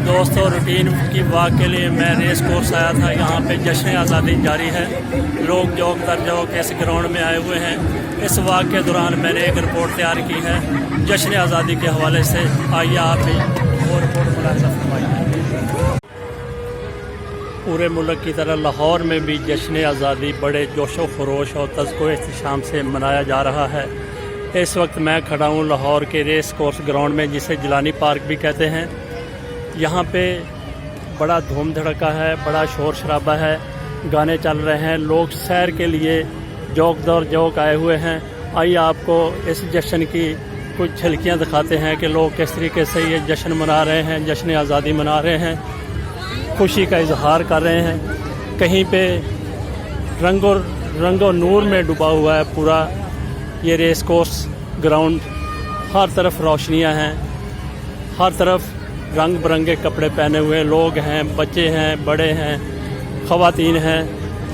दोस्तों रूटीन की वाक के लिए मैं रेस कोर्स आया था। यहाँ पे जश्न आज़ादी जारी है, लोग जोक दर जोक इस ग्राउंड में आए हुए हैं। इस वाक के दौरान मैंने एक रिपोर्ट तैयार की है जश्न आज़ादी के हवाले से। आइए आप भी वो रिपोर्ट मुलाहिज़ा फरमाइए। पूरे मुल्क की तरह लाहौर में भी जश्न आज़ादी बड़े जोशो खरोश और तज़्को एहतशाम से मनाया जा रहा है। इस वक्त मैं खड़ा हूँ लाहौर के रेस कोर्स ग्राउंड में, जिसे जिलानी पार्क भी कहते हैं। यहाँ पे बड़ा धूम धड़का है, बड़ा शोर शराबा है, गाने चल रहे हैं, लोग सैर के लिए जोक दर जोक आए हुए हैं। आइए आपको इस जश्न की कुछ झलकियाँ दिखाते हैं कि लोग किस तरीके से ये जश्न मना रहे हैं, जश्न आज़ादी मना रहे हैं, खुशी का इजहार कर रहे हैं। कहीं पे रंगो नूर में डूबा हुआ है पूरा ये रेस कोर्स ग्राउंड। हर तरफ रोशनियां हैं, हर तरफ रंग बिरंगे कपड़े पहने हुए लोग हैं, बच्चे हैं, बड़े हैं, ख़वातीन हैं,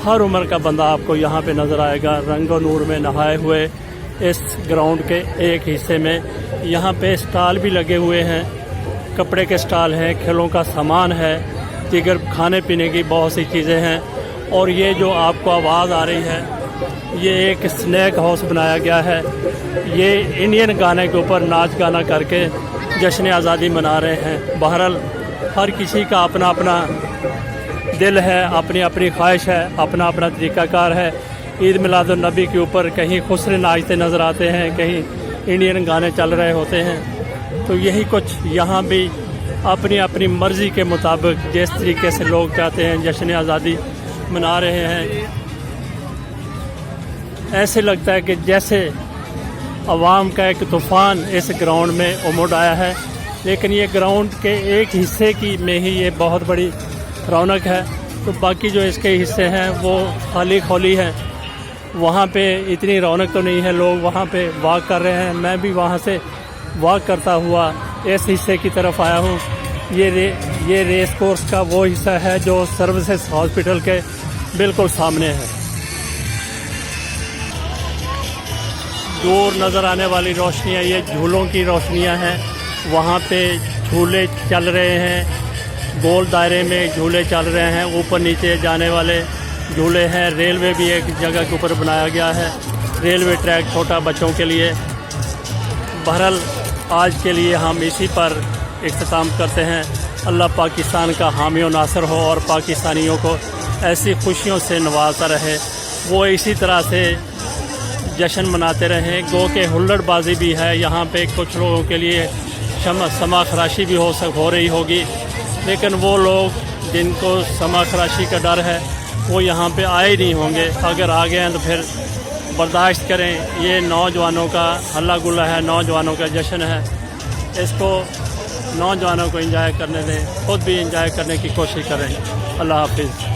हर उम्र का बंदा आपको यहाँ पे नज़र आएगा रंगो नूर में नहाए हुए। इस ग्राउंड के एक हिस्से में यहाँ पे स्टॉल भी लगे हुए हैं, कपड़े के स्टॉल हैं, खेलों का सामान है, दीगर खाने पीने की बहुत सी चीज़ें हैं। और ये जो आपको आवाज़ आ रही है, ये एक स्नैक हाउस बनाया गया है। ये इंडियन गाने के ऊपर नाच गाना करके जश्न आज़ादी मना रहे हैं। बहरहाल हर किसी का अपना अपना दिल है, अपनी अपनी ख्वाहिश है, अपना अपना तरीक़ाकार है। ईद मिलादुन नबी के ऊपर कहीं खुसरे नाचते नज़र आते हैं, कहीं इंडियन गाने चल रहे होते हैं। तो यही कुछ यहाँ भी अपनी अपनी मर्ज़ी के मुताबिक जिस तरीके से लोग चाहते हैं जश्न आज़ादी मना रहे हैं। ऐसे लगता है कि जैसे अवाम का एक तूफ़ान इस ग्राउंड में उमड़ आया है। लेकिन ये ग्राउंड के एक हिस्से की में ही ये बहुत बड़ी रौनक है, तो बाकी जो इसके हिस्से हैं वो खाली खोली हैं। वहाँ पे इतनी रौनक तो नहीं है, लोग वहाँ पे वॉक कर रहे हैं। मैं भी वहाँ से वॉक करता हुआ इस हिस्से की तरफ आया हूँ। ये रेस कोर्स का वो हिस्सा है जो सर्विसेज हॉस्पिटल के बिल्कुल सामने है। दूर नज़र आने वाली रोशनियाँ ये झूलों की रोशनियाँ हैं। वहाँ पे झूले चल रहे हैं, गोल दायरे में झूले चल रहे हैं, ऊपर नीचे जाने वाले झूले हैं। रेलवे भी एक जगह के ऊपर बनाया गया है, रेलवे ट्रैक छोटा बच्चों के लिए। बहरहाल आज के लिए हम इसी पर इख्तिताम करते हैं। अल्लाह पाकिस्तान का हामी और नासर हो और पाकिस्तानियों को ऐसी खुशियों से नवाजता रहे, वो इसी तरह से जश्न मनाते रहें। गो के हुल्लड़बाजी भी है यहाँ पे, कुछ लोगों के लिए समा खराशी भी हो रही होगी, लेकिन वो लोग जिनको समा खराशी का डर है वो यहाँ पे आए नहीं होंगे। अगर आ गए हैं तो फिर बर्दाश्त करें। ये नौजवानों का हल्ला गुल्ला है, नौजवानों का जश्न है, इसको नौजवानों को एंजॉय करने दें, खुद भी एंजॉय करने की कोशिश करें। अल्लाह हाफिज़।